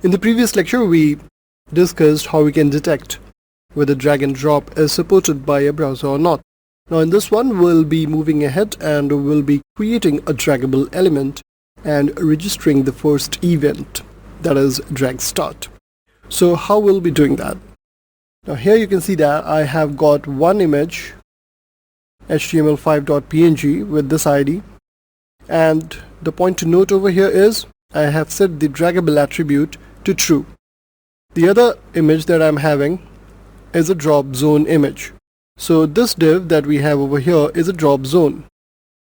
In the previous lecture, we discussed how we can detect whether drag and drop is supported by a browser or not. Now in this one, we'll be moving ahead and we'll be creating a draggable element and registering the first event, that is drag start. So how we'll be doing that? Now here you can see that I have got one image, HTML5.png with this ID, and the point to note over here is I have set the draggable attribute to true. The other image that I'm having is a drop zone image. So this div that we have over here is a drop zone.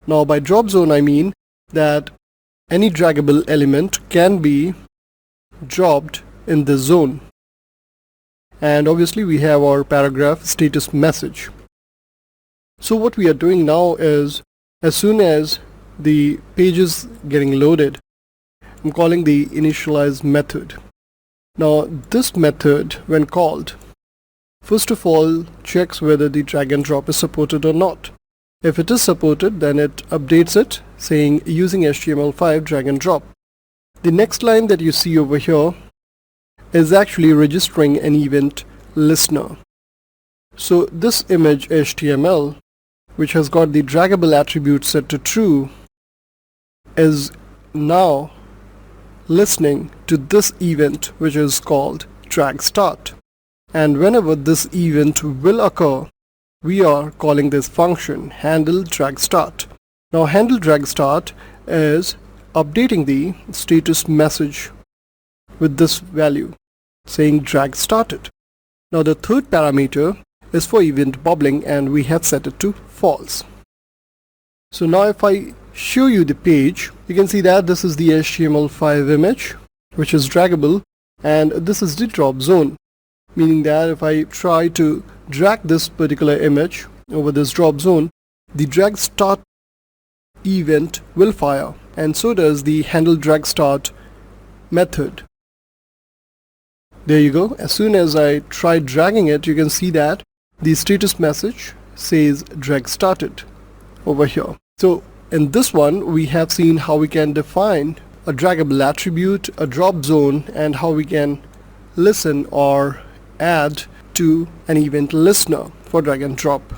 Now by drop zone I mean that any draggable element can be dropped in this zone. And obviously we have our paragraph status message. So what we are doing now is, as soon as the page is getting loaded, I'm calling the initialize method. Now this method, when called, first of all checks whether the drag and drop is supported or not. If it is supported, then it updates it saying using HTML5 drag and drop. The next line that you see over here is actually registering an event listener. So this image HTML, which has got the draggable attribute set to true, is now listening to this event, which is called drag start. And whenever this event will occur, we are calling this function handle drag start. Now handle drag start is updating the status message with this value saying drag started. Now the third parameter is for event bubbling, and we have set it to false. So now if I show you the page, you can see that this is the HTML5 image, which is draggable, and this is the drop zone, meaning that if I try to drag this particular image over this drop zone, the drag start event will fire, and so does the handle drag start method. There you go. As soon as I try dragging it, you can see that the status message says drag started over here. So in this one, we have seen how we can define a draggable attribute, a drop zone, and how we can listen or add to an event listener for drag and drop.